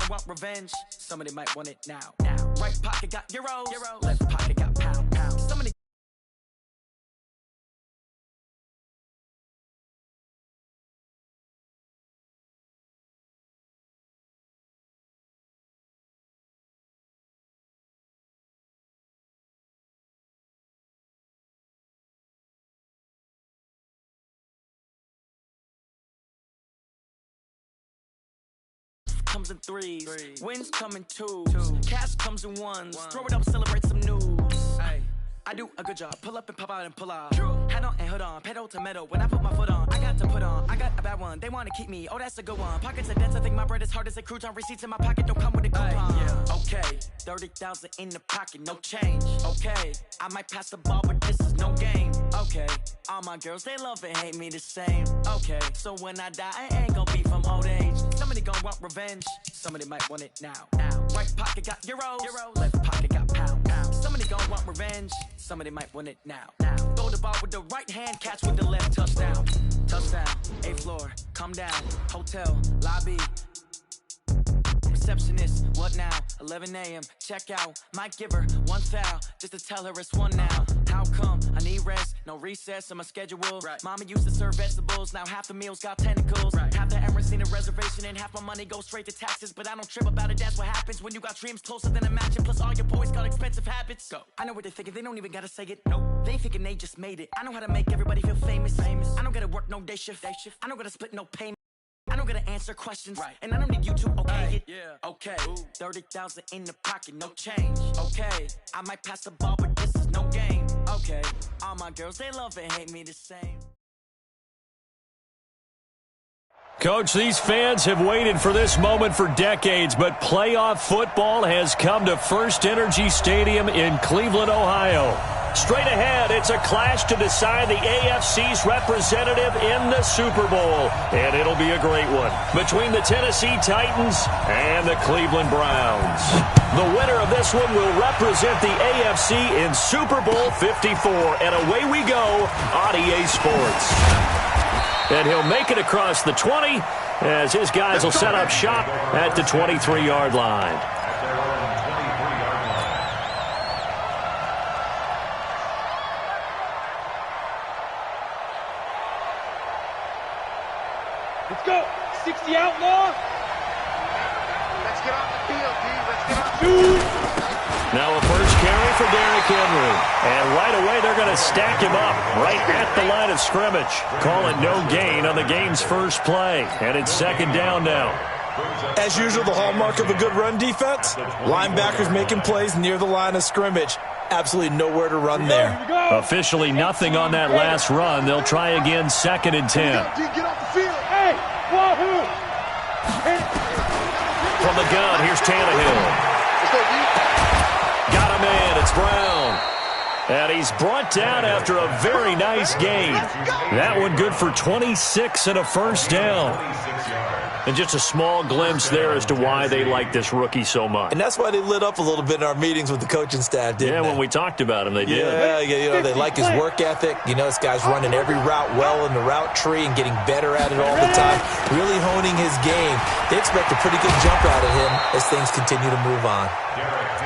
want revenge. Somebody might want it now. Right pocket got euros. Left pocket got pound. Somebody. Comes in threes. Wins come in twos. Cash comes in ones. Throw it up, celebrate some news. Ay. I do a good job. Pull up and pop out and pull off. Head on and hood on. Pedal to metal. When I put my foot on, I got to put on. I got a bad one. They want to keep me. Oh, that's a good one. Pockets of debts. I think my bread is hard as a crouton. Receipts in my pocket don't come with a coupon. Yeah. Okay. 30,000 in the pocket. No change. Okay. I might pass the ball, but this is no game. Okay. All my girls, they love and hate me the same. Okay. So when I die, I ain't gonna be from old age. Somebody gonna want revenge. Somebody might want it now. Right pocket got euros. Left pocket got pound. Somebody gonna want revenge. Somebody might want it now. Throw the ball with the right hand, catch with the left. Touchdown. 8th floor, come down. Hotel, lobby. Receptionist, what now? 11 a.m. check out. Might give her one foul just to tell her it's one now. How come? I need rest, no recess on my schedule. Mama used to serve vegetables, now half the meals got tentacles. Half the errands need a reservation and half my money goes straight to taxes. But I don't trip about it, that's what happens when you got dreams closer than a mansion. Plus all your boys got expensive habits. Go. I know what they're thinking, they don't even gotta say it. Nope. They thinking they just made it. I know how to make everybody feel famous. I don't gotta work no day shift. I don't gotta split no payment. I don't gotta answer questions, and I don't need you to okay it. Yeah. Okay, 30,000 in the pocket, no change. Okay, I might pass the ball, but this is no game. Okay, all my girls, they love and hate me the same. Coach, these fans have waited for this moment for decades, but playoff football has come to First Energy Stadium in Cleveland, Ohio. Straight ahead, it's a clash to decide the AFC's representative in the Super Bowl, and it'll be a great one between the Tennessee Titans and the Cleveland Browns. The winner of this one will represent the AFC in Super Bowl 54, and away we go on EA Sports. And he'll make it across the 20 as his guys will set up shop at the 23-yard line. Let's go. 60 outlaw. Let's get off the field, dude. Let's get off the field. Now a first carry for Derrick Henry. And right away they're going to stack him up right at the line of scrimmage. Call it no gain on the game's first play. And it's second down now. As usual, the hallmark of a good run defense, linebackers making plays near the line of scrimmage. Absolutely nowhere to run there. Officially nothing on that last run. They'll try again, second and 10. Get off the field. Hey, wahoo! From the gun, here's Tannehill. Got a man, it's Brown. And he's brought down after a very nice gain. That one good for 26 and a first down. And just a small glimpse there as to why they like this rookie so much. And that's why they lit up a little bit in our meetings with the coaching staff, didn't they? Yeah, when we talked about him, they did. Yeah, you know, they like his work ethic. You know, this guy's running every route well in the route tree and getting better at it all the time, really honing his game. They expect a pretty good jump out of him as things continue to move on.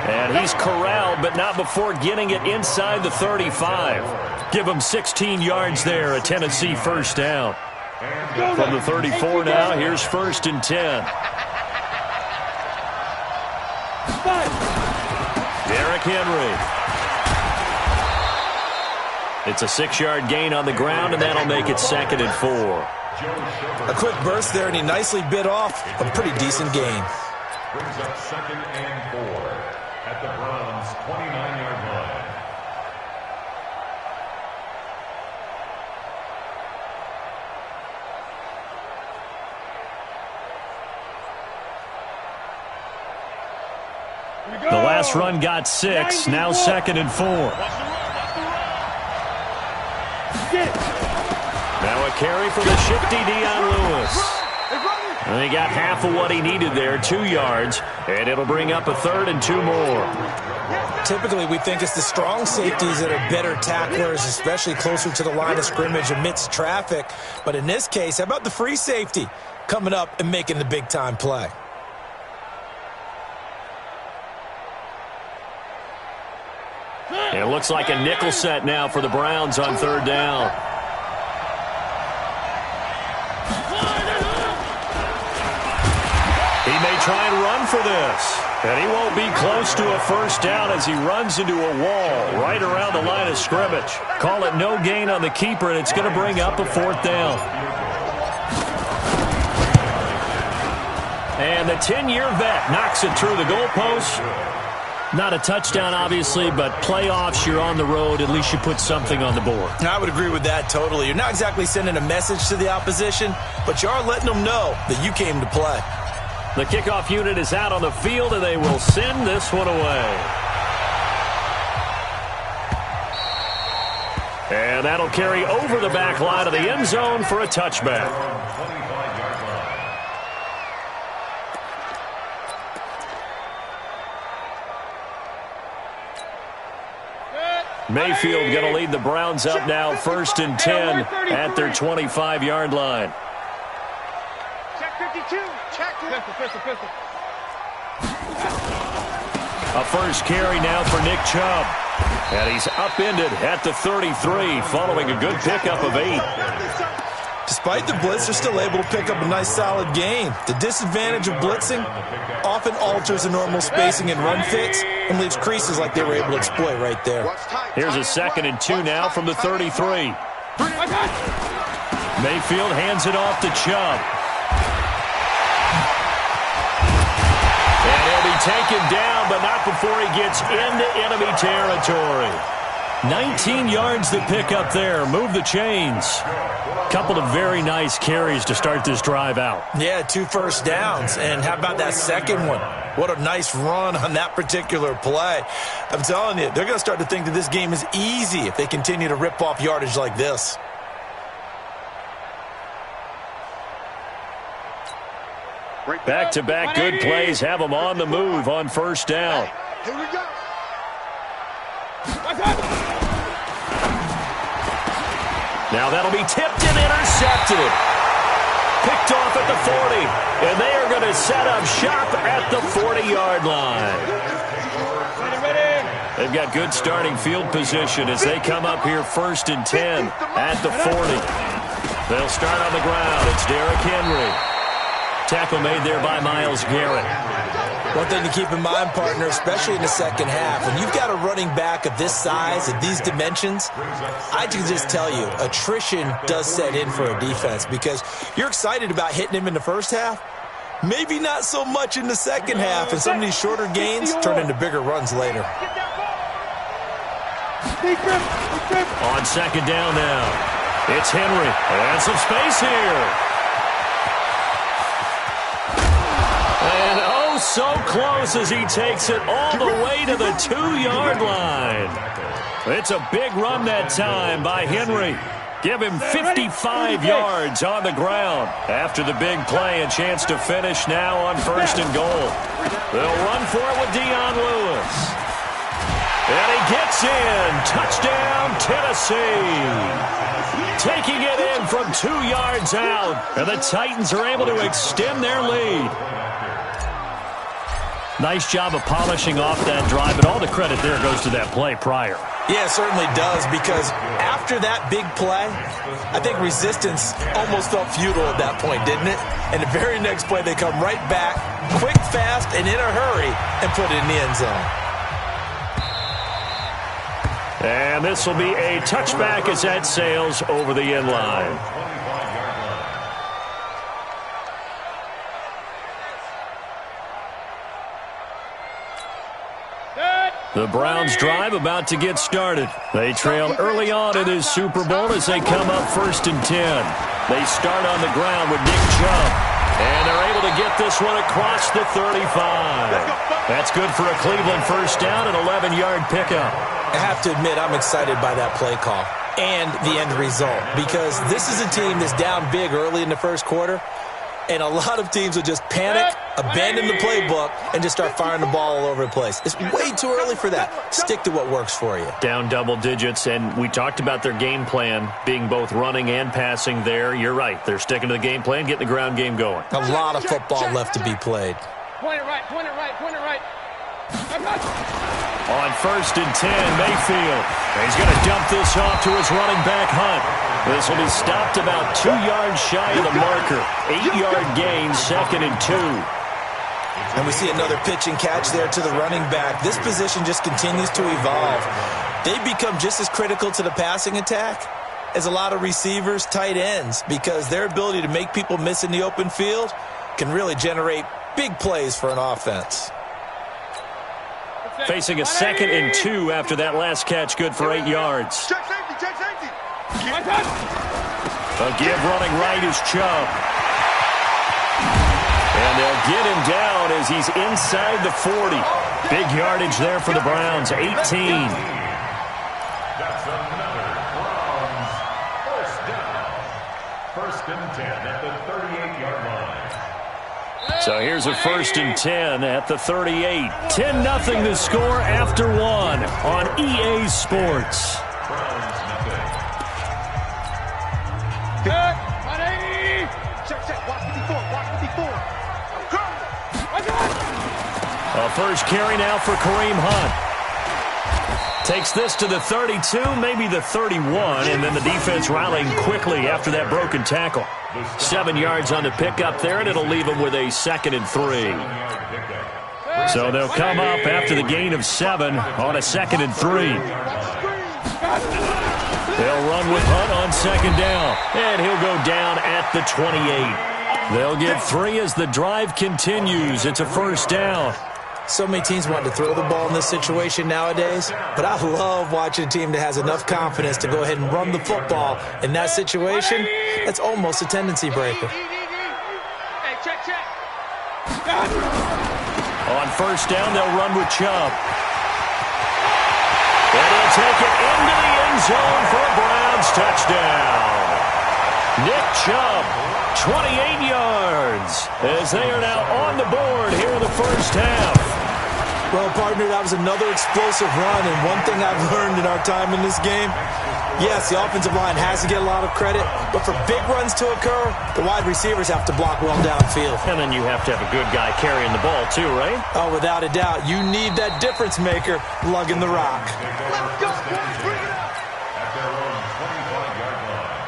And he's corralled, but not before getting it inside the 35. Give him 16 yards there, a Tennessee first down. From the 34 now, here's first and 10. Derrick Henry. It's a 6-yard gain on the ground, and that'll make it second and 4. A quick burst there, and he nicely bit off a pretty decent gain. Brings up second and 4 at the Browns' 29-yard line. The last run got 6, now second and 4. Now a carry for the shifty Dion Lewis. And he got half of what he needed there, 2 yards, and it'll bring up a third and 2 more. Typically, we think it's the strong safeties that are better tacklers, especially closer to the line of scrimmage amidst traffic. But in this case, how about the free safety coming up and making the big-time play? And it looks like a nickel set now for the Browns on third down. He may try and run for this. And he won't be close to a first down as he runs into a wall right around the line of scrimmage. Call it no gain on the keeper, and it's going to bring up a fourth down. And the 10-year vet knocks it through the goalpost. Not a touchdown, obviously, but playoffs, you're on the road. At least you put something on the board. I would agree with that totally. You're not exactly sending a message to the opposition, but you are letting them know that you came to play. The kickoff unit is out on the field, and they will send this one away. And that'll carry over the back line of the end zone for a touchback. Mayfield going to lead the Browns up now, 1st and 10 at their 25-yard line. Check 52. Check. Pistol. A first carry now for Nick Chubb. And he's upended at the 33 following a good pickup of 8. Despite the blitz, they're still able to pick up a nice solid gain. The disadvantage of blitzing often alters the normal spacing and run fits and leaves creases like they were able to exploit right there. Here's a 2nd and 2 now from the 33. Mayfield hands it off to Chubb. And he'll be taken down, but not before he gets into enemy territory. 19 yards to pick up there. Move the chains. Couple of very nice carries to start this drive out. Yeah, 2 first downs. And how about that second one? What a nice run on that particular play. I'm telling you, they're going to start to think that this game is easy if they continue to rip off yardage like this. Back-to-back good plays have them on the move on first down. Here we go. Now that'll be tipped and intercepted. Picked off at the 40. And they are going to set up shop at the 40-yard line. They've got good starting field position as they come up here 1st and 10 at the 40. They'll start on the ground. It's Derrick Henry. Tackle made there by Myles Garrett. One thing to keep in mind, partner, especially in the second half, when you've got a running back of this size, of these dimensions, I can just tell you, attrition does set in for a defense because you're excited about hitting him in the first half. Maybe not so much in the second half, and some of these shorter gains turn into bigger runs later. On 2nd down now, it's Henry. And some space here. And oh, so close as he takes it all the way to the 2-yard line. It's a big run that time by Henry. Give him 55 yards on the ground. After the big play, a chance to finish now on 1st and goal. They'll run for it with Dion Lewis. And he gets in. Touchdown, Tennessee. Taking it in from 2 yards out. And the Titans are able to extend their lead. Nice job of polishing off that drive, but all the credit there goes to that play prior. Yeah, it certainly does, because after that big play, I think resistance almost felt futile at that point, didn't it? And the very next play, they come right back, quick, fast, and in a hurry, and put it in the end zone. And this will be a touchback as that sails over the end line. The Browns drive about to get started. They trail early on in this Super Bowl as they come up 1st and 10. They start on the ground with Nick Chubb. And they're able to get this one across the 35. That's good for a Cleveland first down and 11-yard pickup. I have to admit, I'm excited by that play call and the end result, because this is a team that's down big early in the first quarter, and a lot of teams will just panic, abandon the playbook, and just start firing the ball all over the place. It's way too early for that. Stick to what works for you. Down double digits, and we talked about their game plan being both running and passing there. You're right. They're sticking to the game plan, getting the ground game going. A lot of football left to be played. Point it right, point it right, point it right. On 1st and 10, Mayfield. He's going to dump this off to his running back, Hunt. This will be stopped about 2 yards shy of the marker. 8-yard gain, 2nd and 2. And we see another pitch and catch there to the running back. This position just continues to evolve. They become just as critical to the passing attack as a lot of receivers, tight ends, because their ability to make people miss in the open field can really generate big plays for an offense. Facing a 2nd and 2 after that last catch, good for 8 yards. Check safety, check safety. A give running right is Chubb. And they'll get him down as he's inside the 40. Big yardage there for the Browns, 18. That's another Browns first down. 1st and 10 at the 38-yard line. So here's a 1st and 10 at the 38. 10-0 the score after 1 on EA Sports. Browns nothing. Check, watch 54, watch 54. A first carry now for Kareem Hunt. Takes this to the 32, maybe the 31, and then the defense rallying quickly after that broken tackle. 7 yards on the pickup there, and it'll leave them with a 2nd and 3. So they'll come up after the gain of 7 on a 2nd and 3. They'll run with Hunt on 2nd down, and he'll go down at the 28. They'll get 3 as the drive continues. It's a 1st down. So many teams want to throw the ball in this situation nowadays, but I love watching a team that has enough confidence to go ahead and run the football. In that situation, that's almost a tendency breaker. Hey, check. On 1st down, they'll run with Chubb. And he'll take it into the end zone for a Browns touchdown. Nick Chubb, 28 yards, as they are now on the board here in the 1st half. Well, partner, that was another explosive run, and one thing I've learned in our time in this game, yes, the offensive line has to get a lot of credit, but for big runs to occur, the wide receivers have to block well downfield. And then you have to have a good guy carrying the ball too, right? Oh, without a doubt, you need that difference maker lugging the rock. Let's go, boys, bring it up. At their own 25-yard line.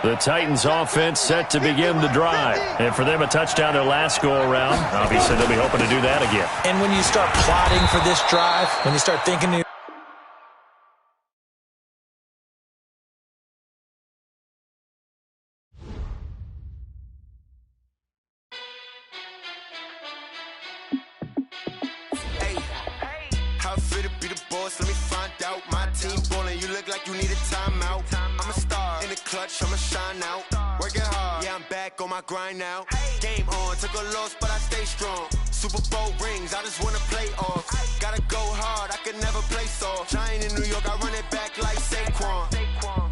The Titans offense set to begin the drive. And for them, a touchdown their last go-around. Obviously, they'll be hoping to do that again. And when you start plotting for this drive, when you start thinking to how I feel to be the boss, let me find out. My team ballin', you look like you need a timeout. I'm a star, in the clutch, I'ma shine out. Working hard, yeah, I'm back on my grind now. Game on, took a loss, but I stay strong. Super Bowl rings, I just wanna play off. Gotta go hard, I can never play soft. Giant in New York, I run it back like Saquon.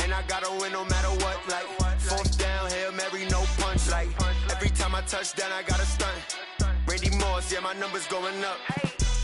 And I gotta win no matter what, like 4th down, Hail Mary, no punch. Like every time I touch down, I gotta stunt. Randy Moss, yeah, my numbers going up.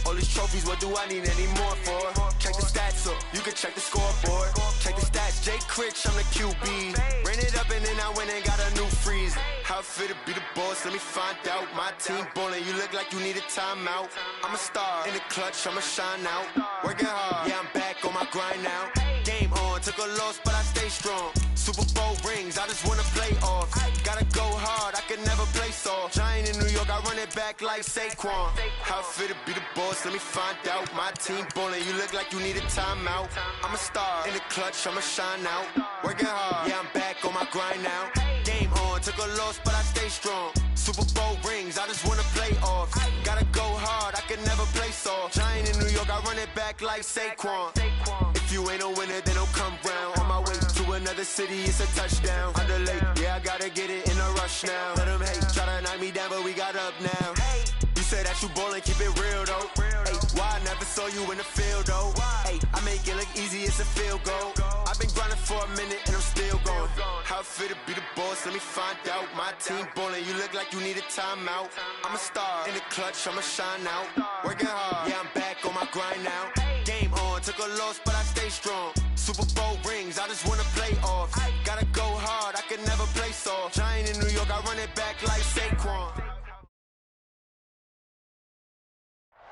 All these trophies, what do I need any more for? Check the stats up, you can check the scoreboard. Check the stats, Jay Critch, I'm the QB. Ran it up and then I went and got a new freeze. How I feel to be the boss, let me find out. My team ballin', you look like you need a timeout. I'm a star, in the clutch, I'ma shine out. Working hard, yeah, I'm back on my grind now. Game on, took a loss, but I stay strong. Super Bowl rings, I just wanna play off. Gotta go hard, I can never play soft. Giant in New York, I run it back like Saquon. How I feel to be the boss, let me find out. My team ballin', you look like you need a timeout. I'm a star, in the clutch, I'ma shine out. Working hard, yeah, I'm back on my grind now. Game on, took a loss, but I stay strong. Super Bowl rings, I just wanna play off. Gotta go hard, I can never play soft. Giant in New York, I run it back like Saquon. If you ain't a winner, then don't come round. On my way to another city, it's a touchdown. Underlay, yeah, I gotta get it in a rush now. Let them hate, try to knock me down, but we got up now. You said that you ballin', keep it real though. Hey, why I never saw you in the field though? Hey, I make it look easy, it's a field goal. I've been grinding for a minute and I'm still going. How I feel to be the boss, let me find out. My team ballin', you look like you need a timeout. I'm a star, in the clutch, I'ma shine out. Working hard, yeah, I'm back on my grind now. Game on, took a loss, but I stay strong. Super Bowl rings, I just wanna play off. Gotta go hard, I can never play soft. Giant in New York, I run it back like Saquon.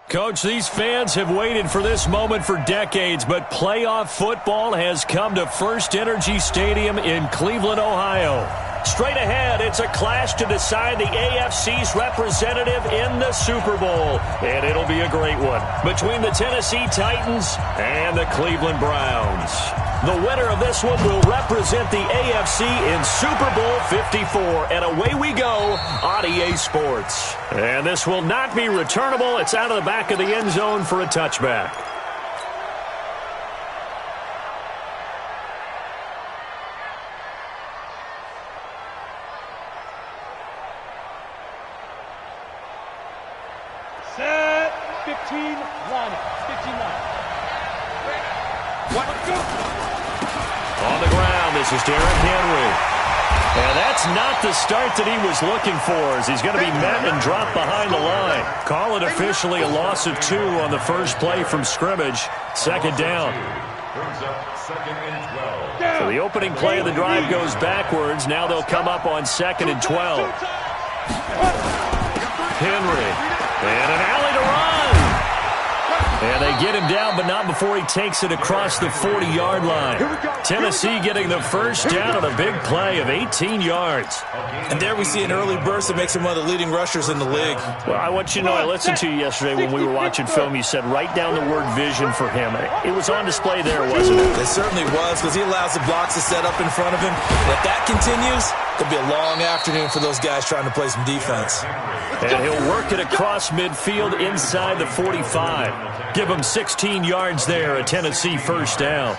Coach, these fans have waited for this moment for decades, but playoff football has come to First Energy Stadium in Cleveland, Ohio. Straight ahead, it's a clash to decide the AFC's representative in the Super Bowl, and it'll be a great one between the Tennessee Titans and the Cleveland Browns. The winner of this one will represent the AFC in Super Bowl 54, and away we go on EA Sports. And this will not be returnable. It's out of the back of the end zone for a touchback. Set 15 line. 15 line. What? On the ground, this is Derrick Henry. And that's not the start that he was looking for, as he's going to be met and dropped behind the line. Call it officially a loss of 2 on the first play from scrimmage. Second down. So the opening play of the drive goes backwards. Now they'll come up on 2nd and 12. Henry. And an alley to run. And they get him down, but not before he takes it across the 40-yard line. Tennessee getting the first down on a big play of 18 yards. And there we see an early burst that makes him one of the leading rushers in the league. Well, I want you to know, I listened to you yesterday when we were watching film. You said write down the word vision for him. It was on display there, wasn't it? It certainly was, because he allows the blocks to set up in front of him. And if that continues, it'll be a long afternoon for those guys trying to play some defense. And he'll work it across midfield inside the 45. Give him 16 yards there, a Tennessee first down.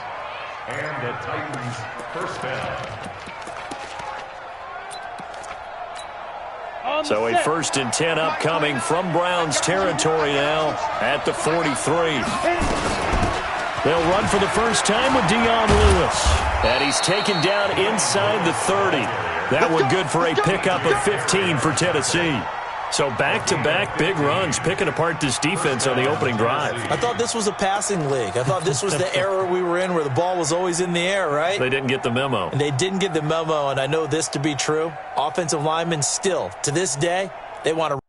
And the Titans first down. So a 1st and 10 upcoming from Browns territory now at the 43. They'll run for the first time with Dion Lewis. And he's taken down inside the 30. That one good for a pickup of 15 for Tennessee. So back-to-back big runs, picking apart this defense on the opening drive. I thought this was a passing league. I thought this was the era we were in where the ball was always in the air, right? They didn't get the memo. And they didn't get the memo, and I know this to be true. Offensive linemen still, to this day, they want to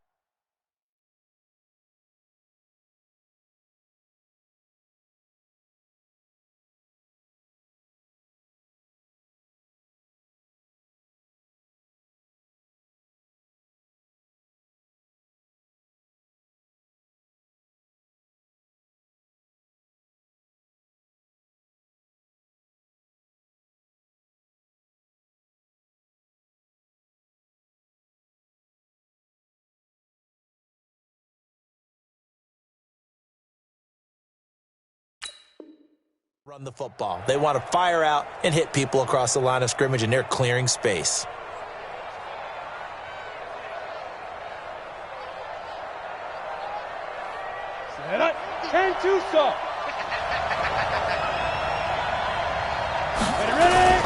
run the football. They want to fire out and hit people across the line of scrimmage, and they're clearing space. Set up. 10-2 stop. Ready.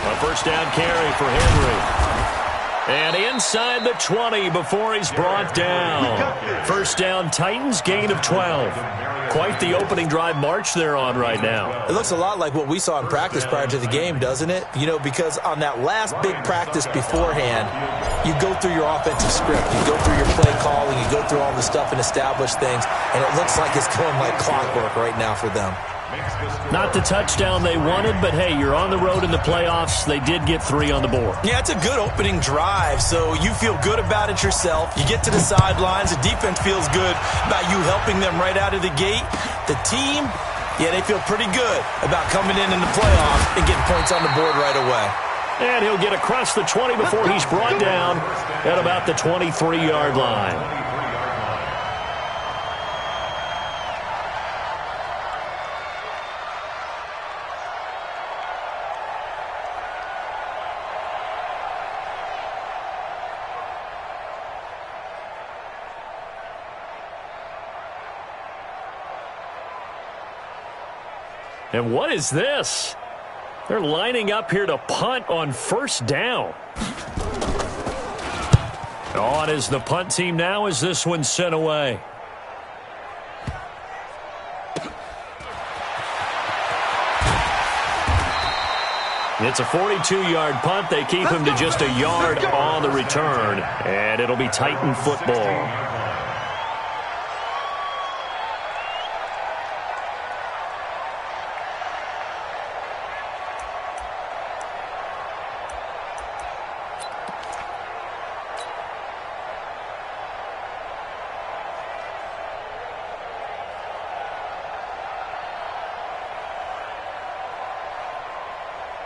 A first down carry for Henry. And inside the 20 before he's brought down. First down, Titans, gain of 12. Quite the opening drive march they're on right now. It looks a lot like what we saw in practice prior to the game, doesn't it? You know, because on that last big practice beforehand, you go through your offensive script. You go through your play calling. You go through all the stuff and establish things. And it looks like it's going like clockwork right now for them. Not the touchdown they wanted, but hey, you're on the road in the playoffs. They did get 3 on the board. Yeah, it's a good opening drive, so you feel good about it yourself. You get to the sidelines. The defense feels good about you helping them right out of the gate. The team, yeah, they feel pretty good about coming in the playoffs and getting points on the board right away. And he'll get across the 20 before he's brought down at about the 23-yard line. And what is this? They're lining up here to punt on first down. On is the punt team now as this one's sent away. It's a 42-yard punt. They keep him to just a yard on the return. And it'll be Titan football.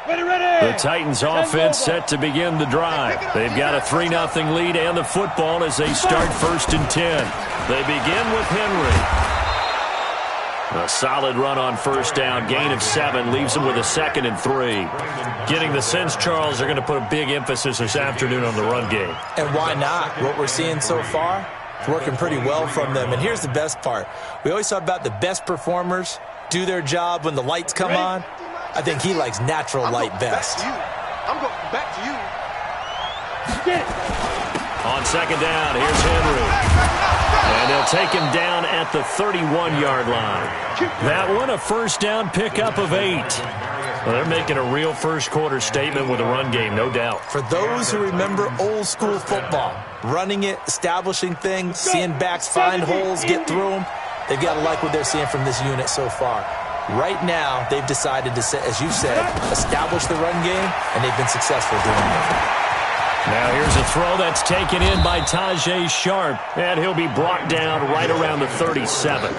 The Titans offense set to begin the drive. They've got a 3-0 lead and the football as they start 1st and 10. They begin with Henry. A solid run on 1st down. Gain of 7 leaves them with a 2nd and 3. Getting the sense, Charles, they're going to put a big emphasis this afternoon on the run game. And why not? What we're seeing so far, it's working pretty well from them. And here's the best part. We always talk about the best performers do their job when the lights come on. I think he likes natural light best. I'm going back to you. On 2nd down, here's Henry. And they'll take him down at the 31-yard line. That one, a 1st down pickup of 8. Well, they're making a real first-quarter statement with a run game, no doubt. For those who remember old-school football, running it, establishing things, seeing backs find holes, get through them, they've got to like what they're seeing from this unit so far. Right now, they've decided to, as you said, establish the run game, and they've been successful doing it. Now here's a throw that's taken in by Tajay Sharp, and he'll be brought down right around the 37.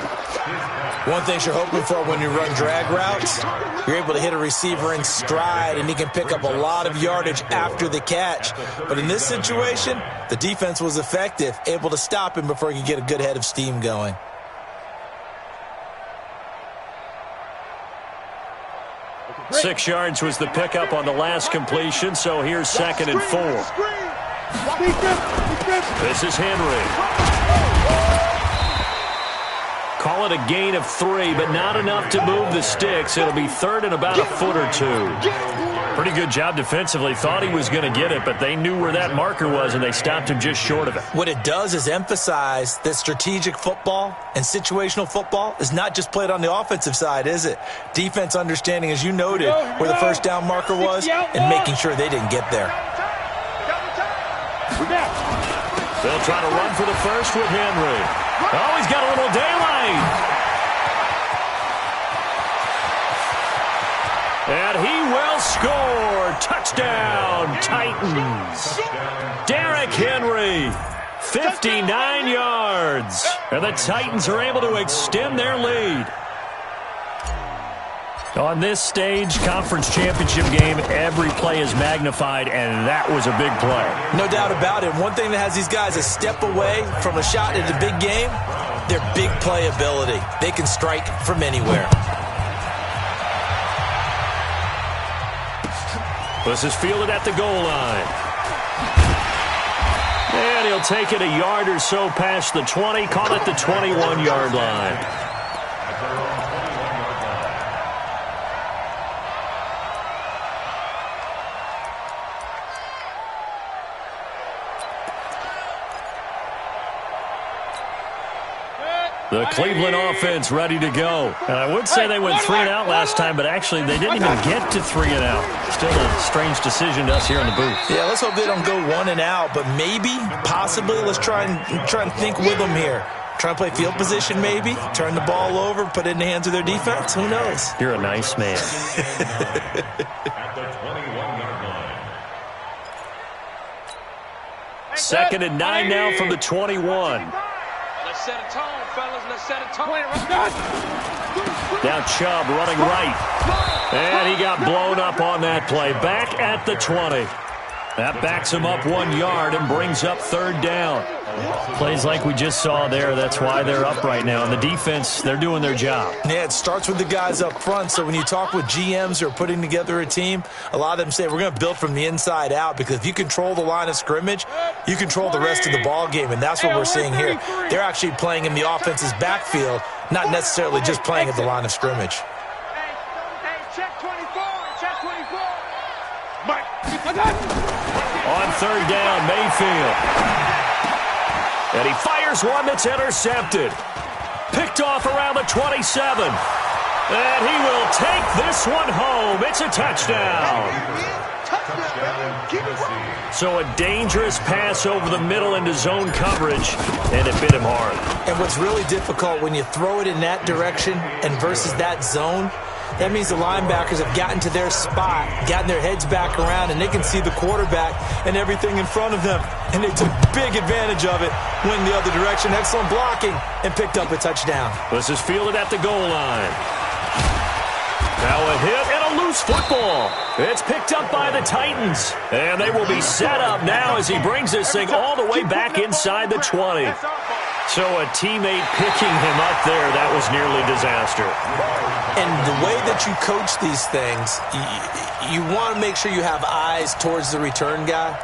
One thing you're hoping for when you run drag routes, you're able to hit a receiver in stride, and he can pick up a lot of yardage after the catch. But in this situation, the defense was effective, able to stop him before he could get a good head of steam going. Six yards was the pickup on the last completion, so here's 2nd and 4. This is Henry. Call it a gain of 3, but not enough to move the sticks. It'll be 3rd and about a foot or 2. Pretty good job defensively. Thought he was going to get it, but they knew where that marker was, and they stopped him just short of it. What it does is emphasize that strategic football and situational football is not just played on the offensive side, is it? Defense understanding, as you noted, where the 1st down marker was and making sure they didn't get there. They'll try to run for the first with Henry. Oh, he's got a little daylight. And he will score. Touchdown, Titans. Derrick Henry, 59 yards. And the Titans are able to extend their lead. On this stage, conference championship game, every play is magnified, and that was a big play. No doubt about it. One thing that has these guys a step away from a shot at a big game, their big play ability. They can strike from anywhere. This is fielded at the goal line. And he'll take it a yard or so past the 20, call it the 21-yard line. The Cleveland offense ready to go. And I would say they went 3 and out last time, but actually they didn't even get to 3 and out. Still a strange decision to us here in the booth. Yeah, let's hope they don't go 1 and out, but maybe, possibly, let's try and think with them here. Try and play field position maybe, turn the ball over, put it in the hands of their defense. Who knows? You're a nice man. At the 21-yard line. 2nd and 9 now from the 21. Let's set a tone, fellas. Let's set a tone. Now Chubb running right. And he got blown up on that play. Back at the 20. That backs him up 1 yard and brings up 3rd down. Plays like we just saw there. That's why they're up right now. And the defense, they're doing their job. Yeah, it starts with the guys up front. So when you talk with GMs who are putting together a team, a lot of them say we're going to build from the inside out, because if you control the line of scrimmage, you control the rest of the ball game. And that's what we're seeing here. They're actually playing in the offense's backfield, not necessarily just playing at the line of scrimmage. Check 24. Check 24. On 3rd down, Mayfield. And he fires one that's intercepted. Picked off around the 27. And he will take this one home. It's a touchdown. So a dangerous pass over the middle into zone coverage, and it bit him hard. And what's really difficult when you throw it in that direction and versus that zone, that means the linebackers have gotten to their spot, gotten their heads back around, and they can see the quarterback and everything in front of them. And they took big advantage of it, went the other direction. Excellent blocking, and picked up a touchdown. This is fielded at the goal line. Now a hit and a loose football. It's picked up by the Titans. And they will be set up now as he brings this thing all the way back inside the 20. So a teammate picking him up there, that was nearly disaster. And the way that you coach these things, you want to make sure you have eyes towards the return guy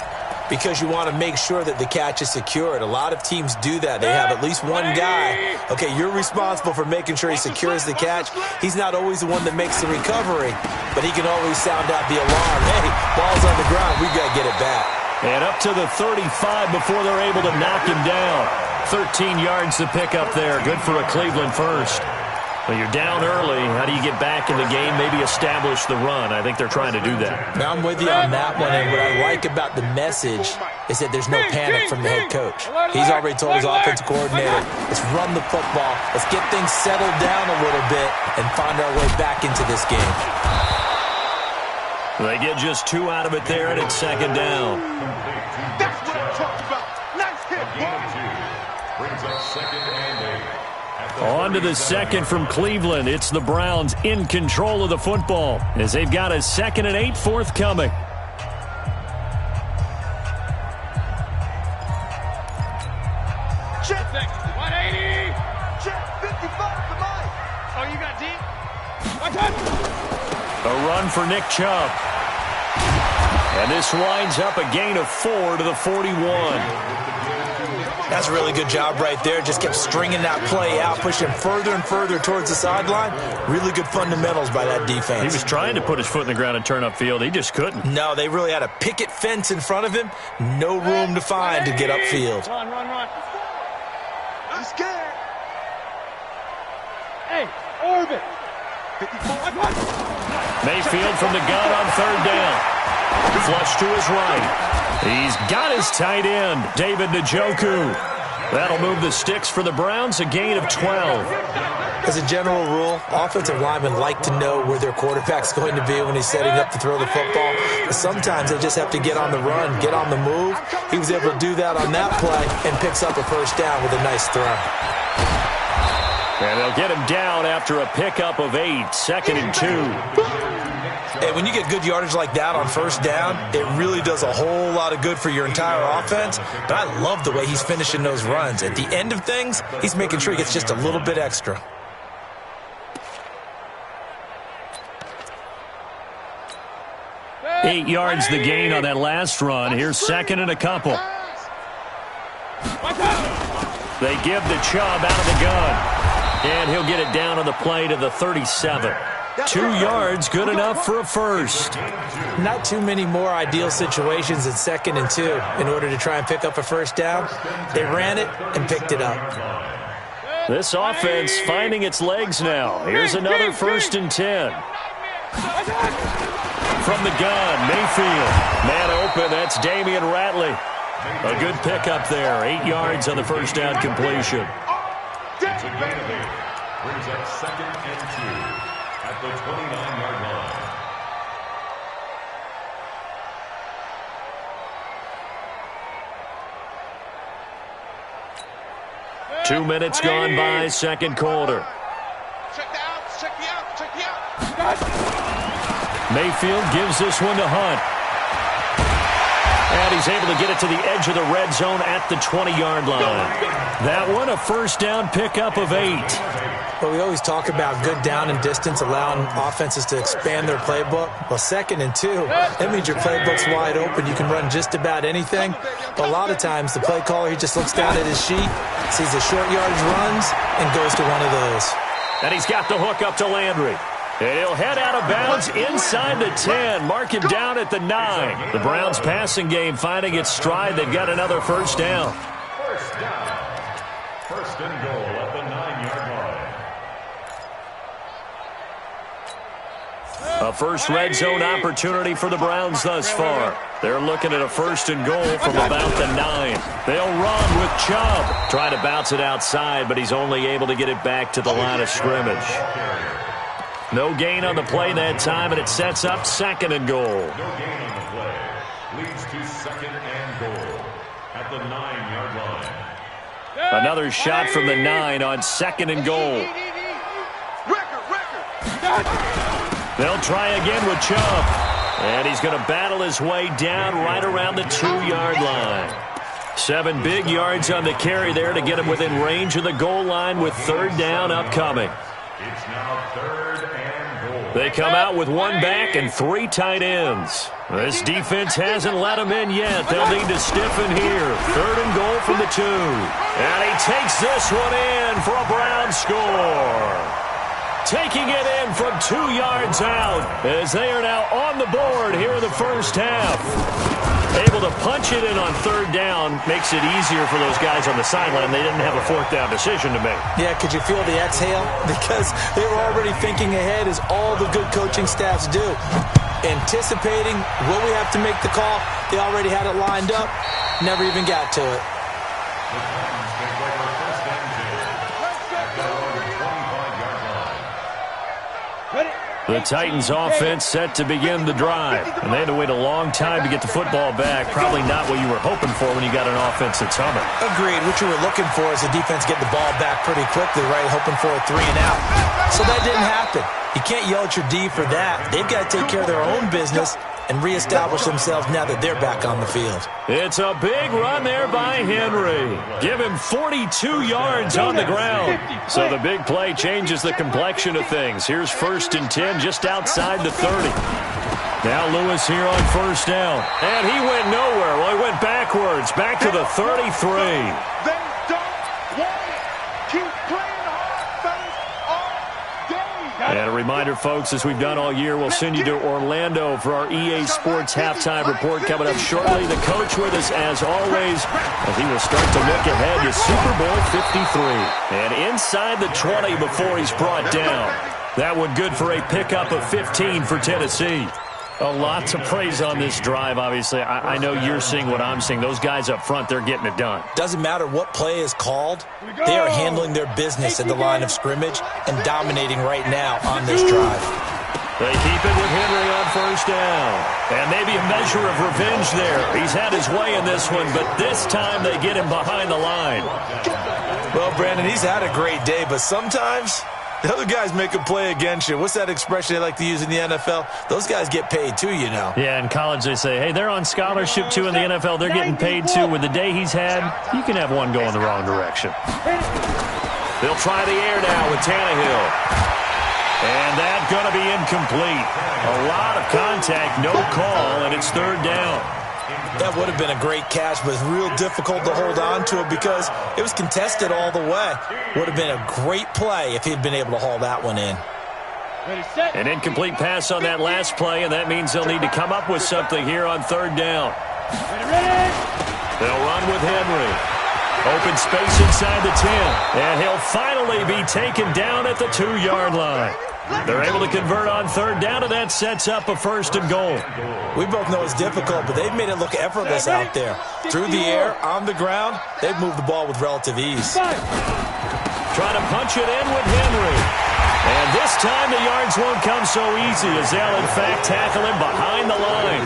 because you want to make sure that the catch is secured. A lot of teams do that. They have at least one guy. Okay, you're responsible for making sure he secures the catch. He's not always the one that makes the recovery, but he can always sound out the alarm. Hey, ball's on the ground. We got to get it back. And up to the 35 before they're able to knock him down. 13 yards to pick up there. Good for a Cleveland first. Well, you're down early. How do you get back in the game, maybe establish the run? I think they're trying to do that. Now, I'm with you on that one, and what I like about the message is that there's no panic from the head coach. He's already told his offensive coordinator, let's run the football, let's get things settled down a little bit and find our way back into this game. They get just 2 out of it there, and it's second down. That's what I'm talking about. Nice hit, boy. Brings up second and 8. On to the second from Cleveland. It's the Browns in control of the football as they've got a 2nd and 8 forthcoming. Check 180. Check 55 to Mike. Oh, you got deep? A run for Nick Chubb. And this winds up a gain of 4 to the 41. That's a really good job right there. Just kept stringing that play out, pushing further and further towards the sideline. Really good fundamentals by that defense. He was trying to put his foot in the ground and turn upfield. He just couldn't. No, they really had a picket fence in front of him. No room to find to get upfield. Run. I'm scared. Hey, orbit. 54. Mayfield from the gun on 3rd down. Flush to his right. He's got his tight end, David Njoku. That'll move the sticks for the Browns, a gain of 12. As a general rule, offensive linemen like to know where their quarterback's going to be when he's setting up to throw the football. But sometimes they just have to get on the run, get on the move. He was able to do that on that play and picks up a first down with a nice throw. And they'll get him down after a pickup of 8, 2nd and 2. And when you get good yardage like that on first down, it really does a whole lot of good for your entire offense. But I love the way he's finishing those runs. At the end of things, he's making sure he gets just a little bit extra. Eight yards the gain on that last run. Here's 2nd and a couple. They give the Chubb out of the gun. And he'll get it down on the play to the 37. 2 yards, good enough for a first. Not too many more ideal situations in 2nd and 2 in order to try and pick up a first down. They ran it and picked it up. This offense finding its legs now. Here's another 1st and 10. From the gun, Mayfield. Man open, that's Damian Ratley. A good pickup there. 8 yards on the first down completion. It's a gain of 8. Brings up 2nd and 2 at the 29-yard line. Two minutes gone by, second quarter. Check the outs, check the outs. Mayfield gives this one to Hunt. And he's able to get it to the edge of the red zone at the 20-yard line. That one, a first down pickup of 8. Well, we always talk about good down and distance, allowing offenses to expand their playbook. Well, 2nd and 2, that means your playbook's wide open. You can run just about anything. But a lot of times, the play caller, he just looks down at his sheet, sees the short yardage runs, and goes to one of those. And he's got the hook up to Landry. And he'll head out of bounds inside the 10. Mark him down at the 9. The Browns passing game finding its stride. They've got another first down. First down. 1st and goal at the 9-yard line. A first red zone opportunity for the Browns thus far. They're looking at a 1st and goal from about the 9. They'll run with Chubb. Try to bounce it outside, but he's only able to get it back to the line of scrimmage. No gain on the play that time, and it sets up 2nd and goal. No gain on the play. Leads to 2nd and goal at the 9-yard line. Another shot from the 9 on 2nd and goal. They'll try again with Chubb. And he's going to battle his way down right around the 2-yard line. 7 big yards on the carry there to get him within range of the goal line with 3rd down upcoming. It's now 3rd and goal. They come out with 1 back and 3 tight ends. This defense hasn't let them in yet. They'll need to stiffen here. 3rd and goal from the 2. And he takes this one in for a Brown score. Taking it in from 2 yards out as they are now on the board here in the first half. Able to punch it in on 3rd down makes it easier for those guys on the sideline. They didn't have a 4th down decision to make. Yeah, could you feel the exhale? Because they were already thinking ahead, as all the good coaching staffs do. Anticipating, will we have to make the call? They already had it lined up. Never even got to it. The Titans offense set to begin the drive. And they had to wait a long time to get the football back. Probably not what you were hoping for when you got an offense that's humming. Agreed. What you were looking for is the defense getting the ball back pretty quickly, right? Hoping for a 3 and out. So that didn't happen. You can't yell at your D for that. They've got to take care of their own business and reestablish themselves now that they're back on the field. It's a big run there by Henry. Give him 42 yards on the ground. So the big play changes the complexion of things. Here's 1st and 10 just outside the 30. Now Lewis here on 1st down. And he went nowhere. Well, he went backwards. Back to the 33. They don't want it. Keep playing hard, fellas, all day. And a reminder, folks, as we've done all year, we'll send you to Orlando for our EA Sports halftime report coming up shortly. The coach with us, as always, as he will start to look ahead to Super Bowl 53. And inside the 20 before he's brought down. That one good for a pickup of 15 for Tennessee. A lot to praise on this drive, obviously. I know you're seeing what I'm seeing. Those guys up front, they're getting it done. Doesn't matter what play is called. They are handling their business at the line of scrimmage and dominating right now on this drive. They keep it with Henry on 1st down. And maybe a measure of revenge there. He's had his way in this one, but this time they get him behind the line. Well, Brandon, he's had a great day, but sometimes the other guys make a play against you. What's that expression they like to use in the NFL? Those guys get paid too, you know. Yeah, in college they say, hey, they're on scholarship too. In the NFL, they're getting paid too. With the day he's had, you can have one go in the wrong direction. They'll try the air now with Tannehill. And that's going to be incomplete. A lot of contact, no call, and it's 3rd down. That would have been a great catch, but it's real difficult to hold on to it because it was contested all the way. Would have been a great play if he'd been able to haul that one in. An incomplete pass on that last play, and that means they'll need to come up with something here on 3rd down. They'll run with Henry. Open space inside the 10, and he'll finally be taken down at the 2-yard line. They're able to convert on 3rd down, and that sets up a 1st and goal. We both know it's difficult, but they've made it look effortless out there. Through the air, on the ground, they've moved the ball with relative ease. Trying to punch it in with Henry. And this time the yards won't come so easy as they'll, in fact, tackle him behind the line.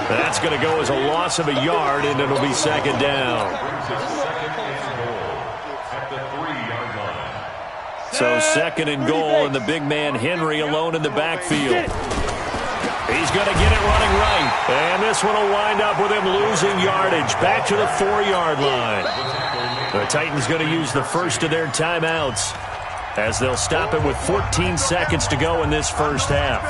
That's going to go as a loss of a yard, and it'll be 2nd down. So 2nd and goal, and the big man Henry alone in the backfield. He's going to get it running right. And this one will wind up with him losing yardage back to the 4-yard line. The Titans going to use the first of their timeouts as they'll stop it with 14 seconds to go in this first half.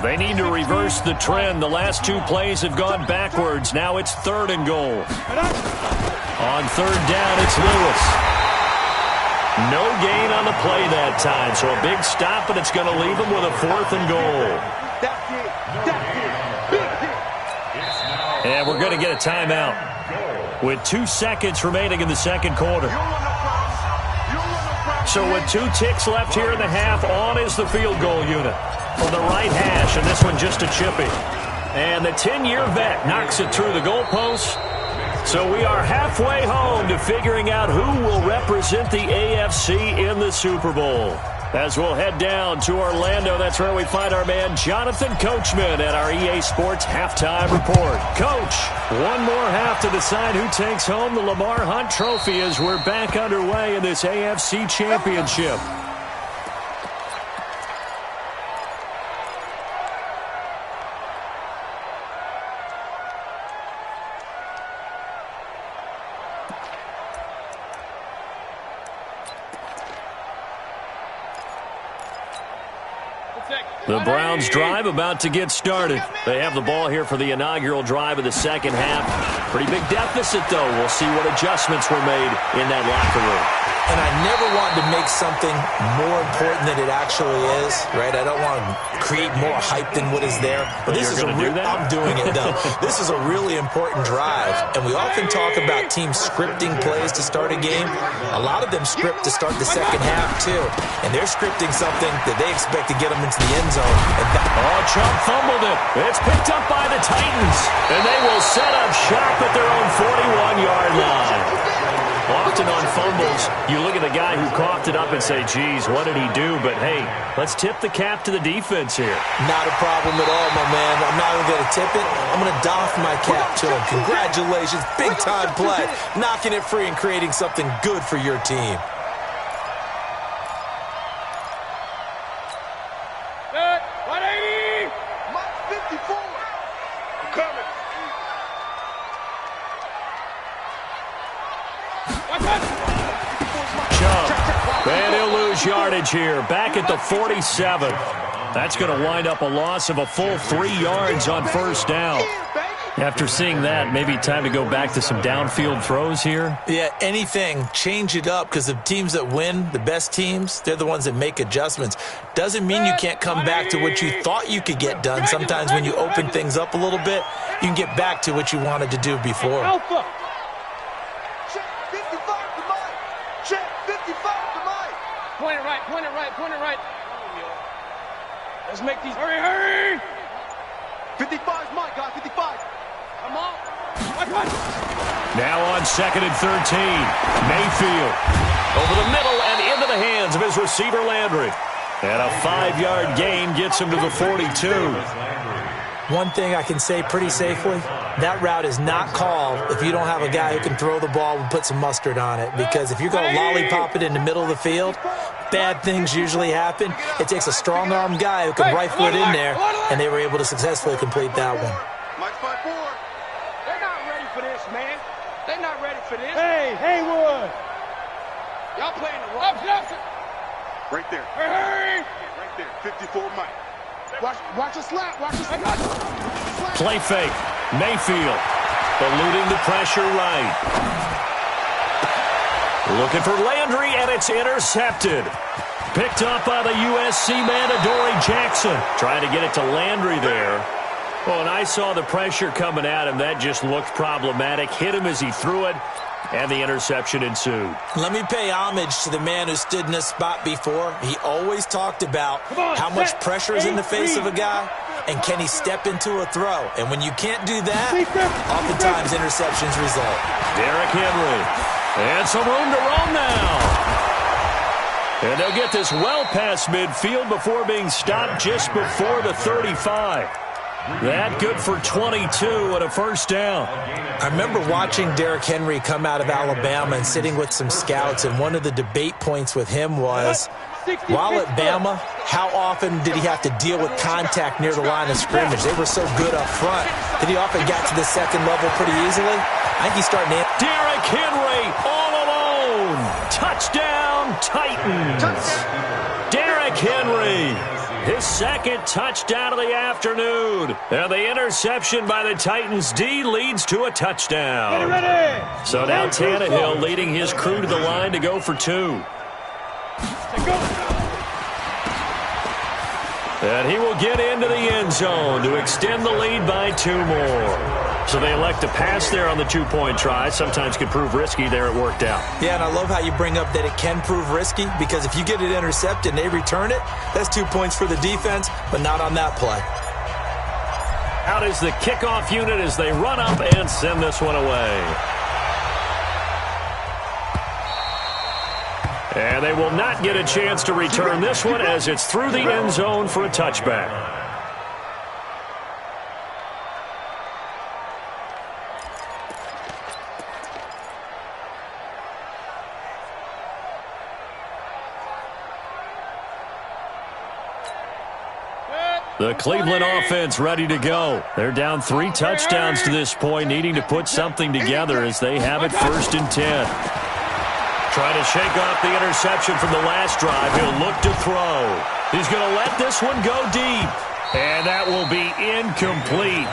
They need to reverse the trend. The last 2 plays have gone backwards. Now it's 3rd and goal. On 3rd down, it's Lewis. No gain on the play that time, so a big stop, and it's going to leave him with a 4th and goal. And we're going to get a timeout with 2 seconds remaining in the 2nd quarter. So with 2 ticks left here in the half, on is the field goal unit from the right hash, and this one just a chippy. And the 10-year vet knocks it through the goalpost. So we are halfway home to figuring out who will represent the AFC in the Super Bowl. As we'll head down to Orlando, that's where we find our man Jonathan Coachman at our EA Sports Halftime Report. Coach, one more half to decide who takes home the Lamar Hunt Trophy as we're back underway in this AFC Championship. The Browns drive about to get started. They have the ball here for the inaugural drive of the second half. Pretty big deficit, though. We'll see what adjustments were made in that locker room. And I never wanted to make something more important than it actually is, right? I don't want to create more hype than what is there. But this is I'm doing it, though. This is a really important drive. And we often talk about teams scripting plays to start a game. A lot of them script to start the second half, too. And they're scripting something that they expect to get them into the end zone. And Chubb fumbled it. It's picked up by the Titans. And they will set up shop at their own 41-yard line. Often on fumbles, you look at the guy who coughed it up and say, geez, what did he do? But, hey, let's tip the cap to the defense here. Not a problem at all, my man. I'm not even going to tip it. I'm going to doff my cap to him. Congratulations. Big-time play. Knocking it free and creating something good for your team. Set. 180. 54. I'm coming. Chubb. And he'll lose yardage here. Back at the 47. That's going to wind up a loss of a full 3 yards on first down. After seeing that, maybe time to go back to some downfield throws here. Yeah, anything. Change it up because the teams that win, the best teams, they're the ones that make adjustments. Doesn't mean you can't come back to what you thought you could get done. Sometimes when you open things up a little bit, you can get back to what you wanted to do before. Alpha. Check 55 to Mike. Check 55 to Mike. Point it right, point it right, point it right. Let's make these. Hurry, hurry. 55 is Mike, guys. 55. Come on. Watch. Now on 2nd and 13. Mayfield over the middle and into the hands of his receiver Landry. And a 5-yard gain gets him to the 42. One thing I can say pretty safely, that route is not called if you don't have a guy who can throw the ball and put some mustard on it. Because if you're going to lollipop it in the middle of the field, bad things usually happen. It takes a strong-arm guy who can rifle it in there, and they were able to successfully complete that one. Mike 5-4. They're not ready for this, man. They're not ready for this. Hey, Haywood. Y'all playing the wrong. Right there. Hurry. Right there. 54 Mike. Watch a slap. Watch a slap. Play fake. Mayfield eluding the pressure right. Looking for Landry, and it's intercepted. Picked up by the USC man, Adoree Jackson. Trying to get it to Landry there. Well, and I saw the pressure coming at him. That just looked problematic. Hit him as he threw it, and the interception ensued. Let me pay homage to the man who stood in this spot before. He always talked about how much pressure is in the face of a guy, and can he step into a throw. And when you can't do that, oftentimes interceptions result. Derrick Henry. And some room to roam now. And they'll get this well past midfield before being stopped just before the 35. That good for 22 and a first down. I remember watching Derrick Henry come out of Alabama and sitting with some scouts, and one of the debate points with him was, while at Bama, how often did he have to deal with contact near the line of scrimmage? They were so good up front that he often got to the second level pretty easily. I think he's starting to... Derrick Henry all alone. Touchdown, Titans. Derrick Henry. His second touchdown of the afternoon. And the interception by the Titans D leads to a touchdown. So now Tannehill leading his crew to the line to go for 2. And he will get into the end zone to extend the lead by 2 more. So they elect to pass there on the 2-point try. Sometimes could prove risky. There it worked out. Yeah, and I love how you bring up that it can prove risky, because if you get it intercepted and they return it, that's 2 points for the defense, but not on that play. Out is the kickoff unit as they run up and send this one away. And they will not get a chance to return this one as it's through the end zone for a touchback. The Cleveland offense ready to go. They're down 3 touchdowns to this point, needing to put something together as they have it 1st and 10. Trying to shake off the interception from the last drive. He'll look to throw. He's going to let this one go deep. And that will be incomplete.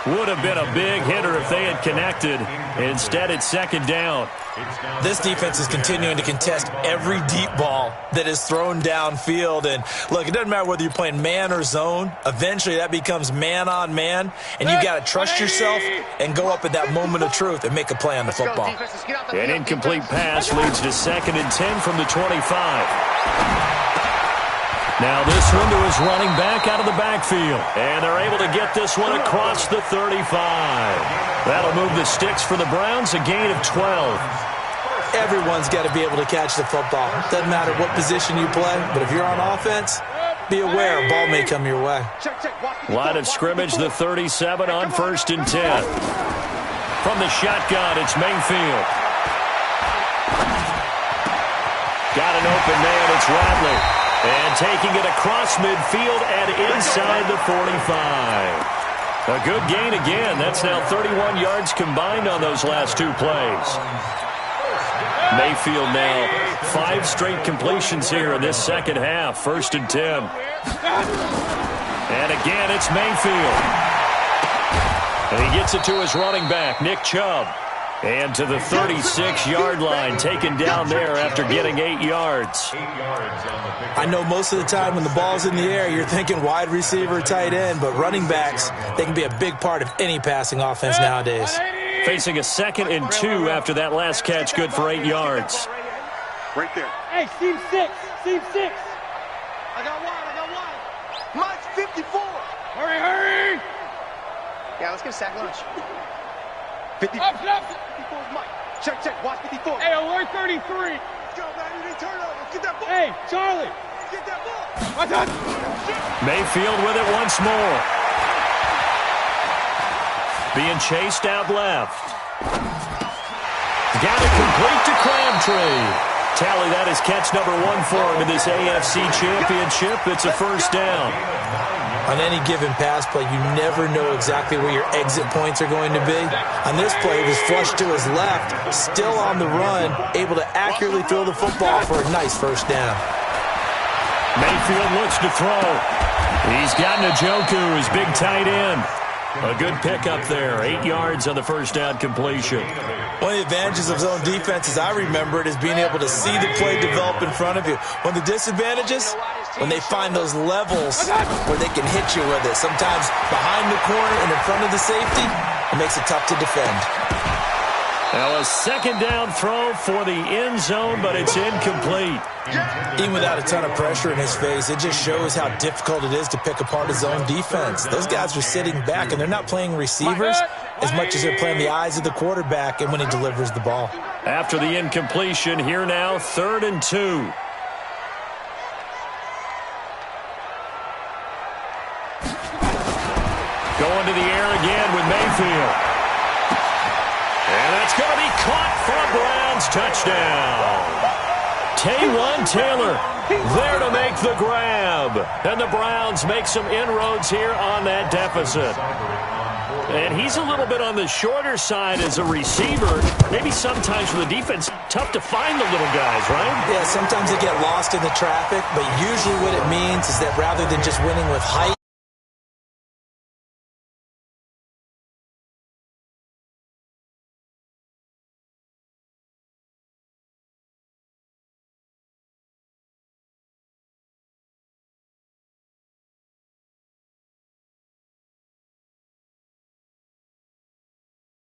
Would have been a big hitter if they had connected. Instead, it's 2nd down. This defense is continuing to contest every deep ball that is thrown downfield. And, look, it doesn't matter whether you're playing man or zone. Eventually, that becomes man-on-man. And you got to trust yourself and go up at that moment of truth and make a play on the football. An incomplete pass leads to 2nd and 10 from the 25. Now this one to his running back out of the backfield. And they're able to get this one across the 35. That'll move the sticks for the Browns, a gain of 12. Everyone's got to be able to catch the football. Doesn't matter what position you play, but if you're on offense, be aware a ball may come your way. Line of scrimmage, the 37 on 1st and 10. From the shotgun, it's Mayfield. Got an open man, it's Radley. And taking it across midfield and inside the 45. A good gain again. That's now 31 yards combined on those last 2 plays. Mayfield now 5 straight completions here in this 2nd half. 1st and 10. And again, it's Mayfield. And he gets it to his running back, Nick Chubb. And to the 36-yard line, taken down there after getting 8 yards. I know most of the time when the ball's in the air, you're thinking wide receiver, tight end, but running backs, they can be a big part of any passing offense nowadays. Facing a 2nd and 2 after that last catch, good for 8 yards. Right there. Hey, seam 6. Seam 6. I got wide. Mine's 54. Hurry. Yeah, let's get a sack lunch. 54 is Mike. Check. Watch 54. Hey, alert 33. Let's go, man. You need turnover. Get that ball. Hey, Charlie. Get that ball. My touch. Mayfield with it once more. Being chased out left. Got it complete to Crabtree. Tally, that is catch number 1 for him in this AFC Championship. It's a 1st down. On any given pass play, you never know exactly where your exit points are going to be. On this play, he was flushed to his left, still on the run, able to accurately throw the football for a nice 1st down. Mayfield looks to throw. He's got Njoku, his big tight end. A good pickup there. 8 yards on the 1st down completion. One of the advantages of zone defense, as I remember it, is being able to see the play develop in front of you. One of the disadvantages, when they find those levels where they can hit you with it. Sometimes behind the corner and in front of the safety, it makes it tough to defend. Now a 2nd down throw for the end zone, but it's incomplete. Even without a ton of pressure in his face, it just shows how difficult it is to pick apart his own defense. Those guys are sitting back, and they're not playing receivers as much as they're playing the eyes of the quarterback and when he delivers the ball. After the incompletion, here now, 3rd and 2. Going to the air again with Mayfield. And that's going to be caught for a Browns touchdown. Taywan Taylor there to make the grab. And the Browns make some inroads here on that deficit. And he's a little bit on the shorter side as a receiver. Maybe sometimes for the defense, tough to find the little guys, right? Yeah, sometimes they get lost in the traffic, but usually what it means is that rather than just winning with height,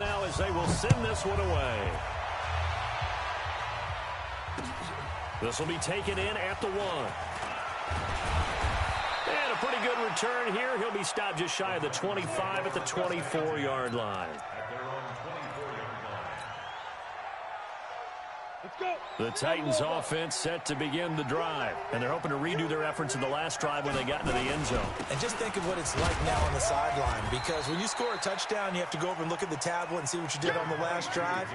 now as they will send this one away. This will be taken in at the 1. And a pretty good return here. He'll be stopped just shy of the 25 at the 24-yard line. The Titans offense set to begin the drive, and they're hoping to redo their efforts in the last drive when they got into the end zone. And just think of what it's like now on the sideline, because when you score a touchdown, you have to go over and look at the tablet and see what you did on the last drive.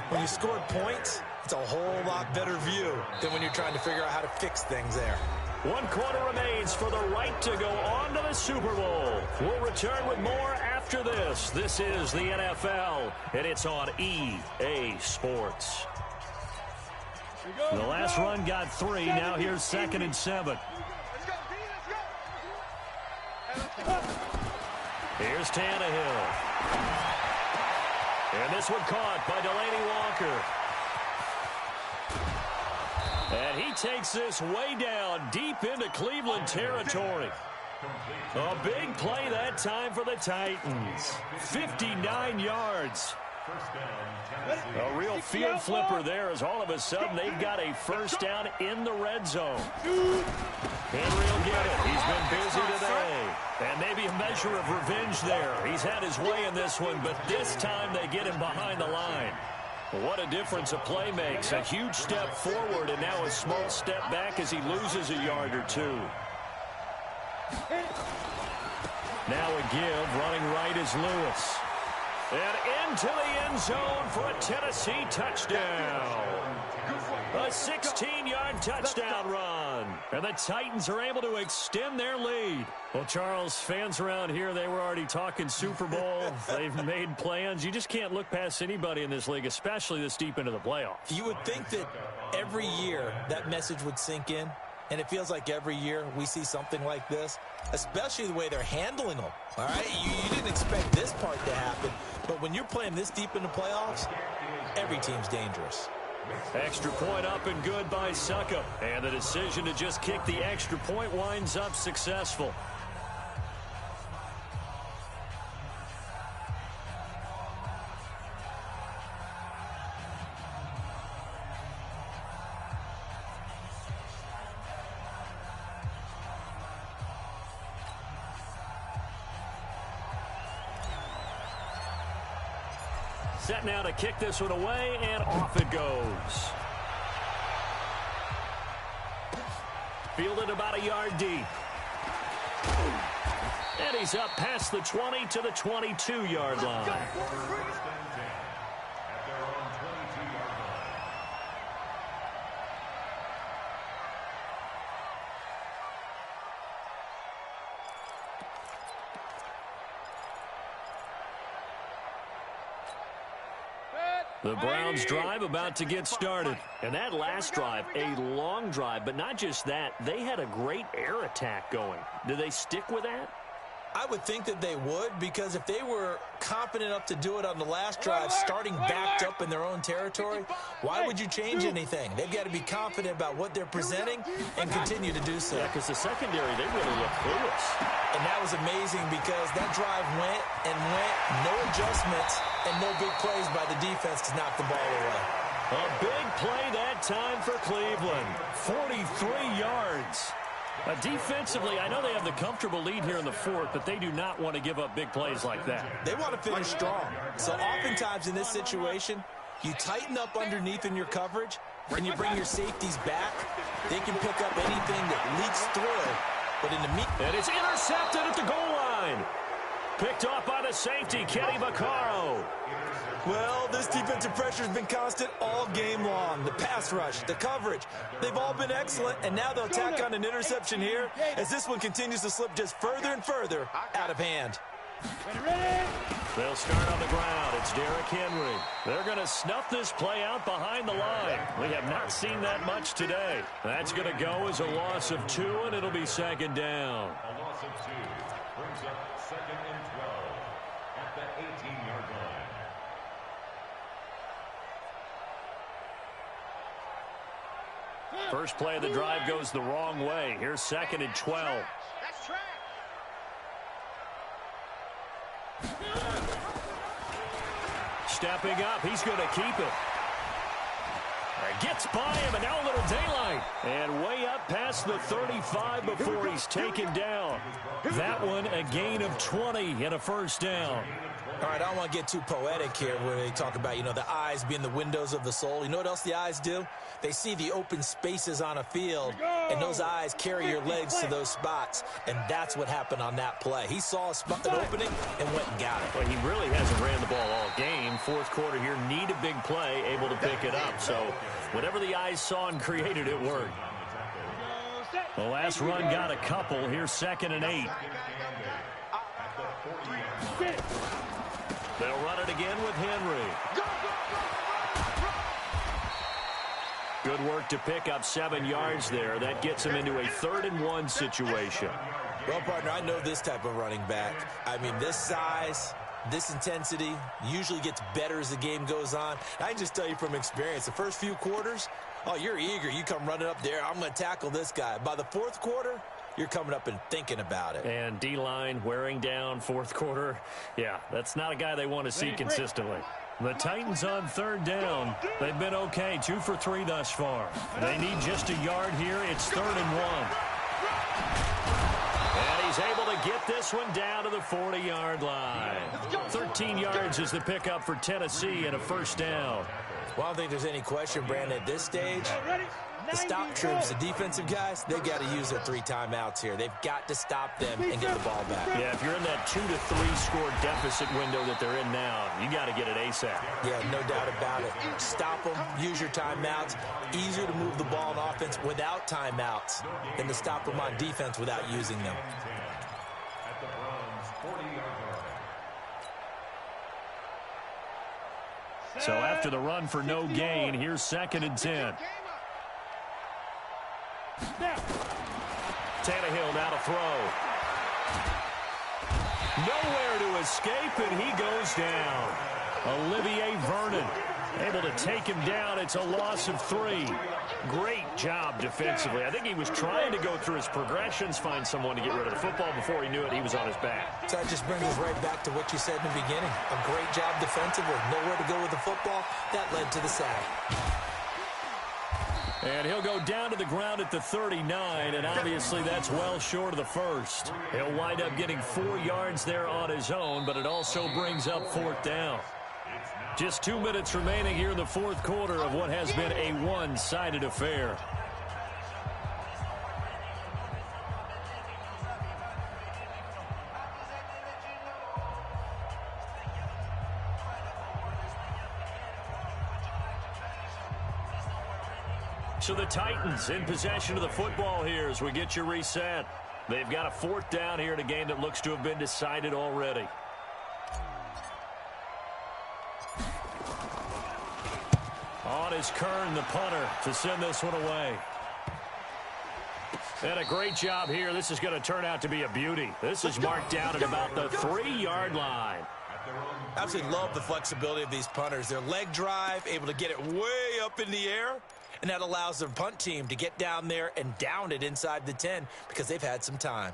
When you scored points, it's a whole lot better view than when you're trying to figure out how to fix things there. 1 quarter remains for the right to go on to the Super Bowl. We'll return with more after this. This is the NFL, and it's on EA Sports. The last run got 3. Now here's 2nd and 7. Here's Tannehill. And this one caught by Delaney Walker. And he takes this way down deep into Cleveland territory. A big play that time for the Titans. 59 yards. A real field flipper there, as all of a sudden they've got a first down in the red zone. Henry will get it. He's been busy today. And maybe a measure of revenge there. He's had his way in this one, but this time they get him behind the line. What a difference a play makes. A huge step forward and now a small step back as he loses a yard or two. Now a give. Running right is Lewis. And into the end zone for a Tennessee touchdown. A 16-yard touchdown run. And the Titans are able to extend their lead. Well, Charles, fans around here, they were already talking Super Bowl. They've made plans. You just can't look past anybody in this league, especially this deep into the playoffs. You would think that every year that message would sink in. And it feels like every year we see something like this, especially the way they're handling them. All right, you didn't expect this part to happen, but when you're playing this deep in the playoffs, every team's dangerous. Extra point up and good by Suckup. And the decision to just kick the extra point winds up successful. Set now to kick this one away, and off it goes. Fielded about a yard deep. And he's up past the 20 to the 22-yard line. The Browns drive about to get started. And that last drive, a long drive, but not just that, they had a great air attack going. Do they stick with that? I would think that they would, because if they were confident enough to do it on the last drive, starting backed up in their own territory, why would you change anything? They've got to be confident about what they're presenting and continue to do so. Yeah, because the secondary, they really look clueless. And that was amazing because that drive went and went, no adjustments and no big plays by the defense to knock the ball away. A big play that time for Cleveland. 43 yards. Defensively, I know they have the comfortable lead here in the fourth, but they do not want to give up big plays like that. They want to finish strong. So oftentimes in this situation, you tighten up underneath in your coverage, and you bring your safeties back. They can pick up anything that leaks through. But in the and it's intercepted at the goal line. Picked off by the safety, Kenny Vaccaro. Well, this defensive pressure has been constant all game long. The pass rush, the coverage, they've all been excellent, and now they'll tack on an interception here as this one continues to slip just further and further out of hand. They'll start on the ground. It's Derrick Henry. They're going to snuff this play out behind the line. We have not seen that much today. That's going to go as a loss of 2, and it'll be second down. A loss of 2 brings up 2nd and 12 at the 18-yard line. First play of the drive goes the wrong way. Here's 2nd and 12. Stepping up, he's going to keep it. Gets by him, and now a little daylight. And way up past the 35 before he's taken down. That one, a gain of 20 and a first down. All right, I don't want to get too poetic here where they talk about, the eyes being the windows of the soul. You know what else the eyes do? They see the open spaces on a field, and those eyes carry your legs to those spots, and that's what happened on that play. He saw an opening and went and got it. Well, he really hasn't ran the ball all game. Fourth quarter here, need a big play, able to pick it up. So whatever the eyes saw and created, it worked. The last run got a couple. Here's 2nd and 8. They'll run it again with Henry. Good work to pick up 7 yards there. That gets him into a 3rd and 1 situation. Well, partner, I know this type of running back. I mean, this size, this intensity usually gets better as the game goes on. I can just tell you from experience, the first few quarters, oh, you're eager. You come running up there. I'm going to tackle this guy. By the 4th quarter, you're coming up and thinking about it. And D-line wearing down 4th quarter. Yeah, that's not a guy they want to see consistently. The Titans on 3rd down. They've been okay, 2 for 3 thus far. They need just a yard here. It's 3rd and 1. And he's able to get this one down to the 40-yard line. 13 yards is the pickup for Tennessee and a 1st down. Well, I don't think there's any question, Brandon, at this stage, the stop troops, the defensive guys, they got to use their 3 timeouts here. They've got to stop them and get the ball back. Yeah, if you're in that 2 to 3 score deficit window that they're in now, you got to get it ASAP. Yeah, no doubt about it. Stop them, use your timeouts. Easier to move the ball on offense without timeouts than to stop them on defense without using them. At the Browns' 40-yard line. So after the run for no gain, here's 2nd and 10. Tannehill now to throw. Nowhere to escape, and he goes down. Olivier Vernon able to take him down. It's a loss of 3. Great job defensively. I think he was trying to go through his progressions, find someone to get rid of the football. Before he knew it, he was on his back. So that just brings us right back to what you said in the beginning. A great job defensively. Nowhere to go with the football. That led to the sack. And he'll go down to the ground at the 39, and obviously that's well short of the 1st. He'll wind up getting 4 yards there on his own, but it also brings up 4th down. Just 2 minutes remaining here in the 4th quarter of what has been a one-sided affair. So the Titans in possession of the football here as we get you reset. They've got a 4th down here in a game that looks to have been decided already. On is Kern, the punter, to send this one away. And a great job here. This is going to turn out to be a beauty. This is marked down at about the 3-yard line. Absolutely love the flexibility of these punters. Their leg drive, able to get it way up in the air, and that allows their punt team to get down there and down it inside the 10 because they've had some time.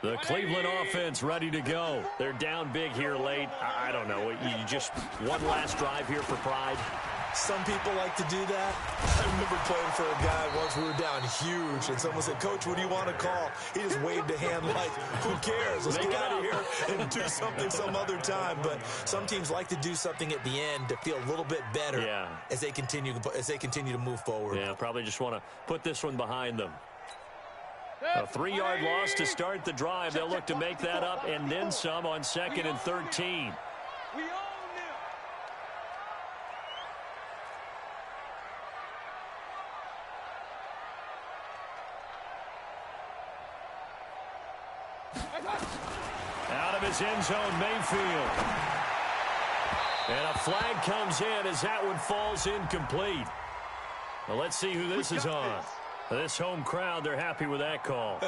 The Cleveland offense ready to go. They're down big here late. I don't know. You just one last drive here for pride. Some people like to do that. I remember playing for a guy once. We were down huge, and someone said, "Coach, what do you want to call?" He just waved a hand like, "Who cares? Let's get out of here and do something some other time." But some teams like to do something at the end to feel a little bit better as they continue to move forward. Yeah, probably just want to put this one behind them. A 3-yard loss to start the drive. They'll look to make that up and then some on 2nd and 13. Out of his end zone, Mayfield. And a flag comes in as that one falls incomplete. Well, let's see who this is on. This home crowd, they're happy with that call.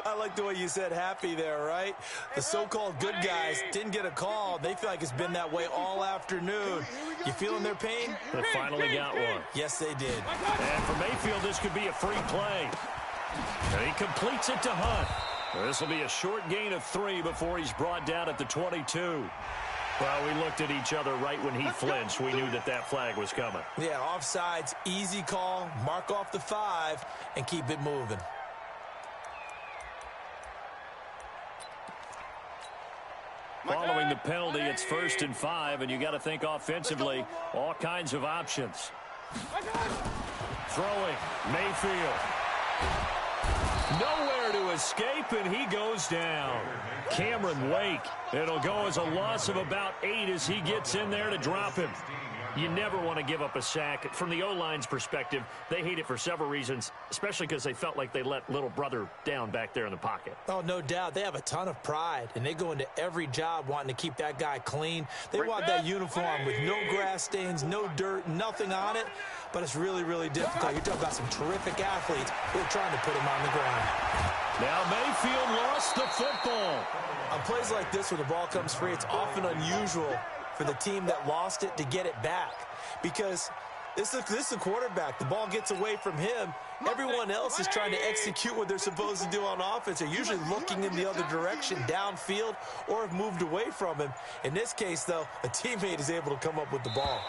I like the way you said happy there, right? The so-called good guys didn't get a call. They feel like it's been that way all afternoon. You feeling their pain? They finally got one. Yes, they did. And for Mayfield, this could be a free play. And he completes it to Hunt. This will be a short gain of 3 before he's brought down at the 22. Well, we looked at each other right when he flinched. We knew that that flag was coming. Yeah, offsides, easy call, mark off the 5, and keep it moving. Following the penalty, it's 1st and 5, and you got to think offensively, all kinds of options. Throwing, Mayfield. Nowhere to escape, and he goes down. Cameron Wake. It'll go as a loss of about 8 as he gets in there to drop him. You never want to give up a sack. From the O-line's perspective, they hate it for several reasons, especially because they felt like they let little brother down back there in the pocket. Oh, no doubt. They have a ton of pride, and they go into every job wanting to keep that guy clean. They want that uniform with no grass stains, no dirt, nothing on it. But it's really, really difficult. You're talking about some terrific athletes who are trying to put him on the ground. Now Mayfield lost the football. On plays like this where the ball comes free, it's often unusual for the team that lost it to get it back. Because this is a quarterback. The ball gets away from him. Everyone else is trying to execute what they're supposed to do on offense. They're usually looking in the other direction, downfield, or have moved away from him. In this case, though, a teammate is able to come up with the ball.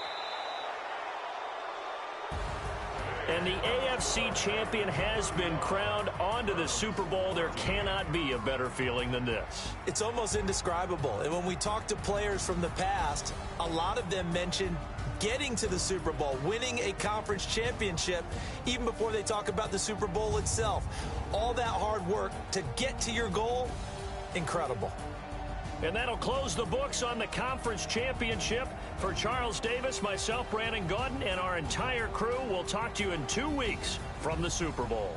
And the AFC champion has been crowned onto the Super Bowl. There cannot be a better feeling than this. It's almost indescribable. And when we talk to players from the past, a lot of them mention getting to the Super Bowl, winning a conference championship, even before they talk about the Super Bowl itself. All that hard work to get to your goal, incredible. And that'll close the books on the conference championship. For Charles Davis, myself, Brandon Gaudin, and our entire crew, we'll talk to you in 2 weeks from the Super Bowl.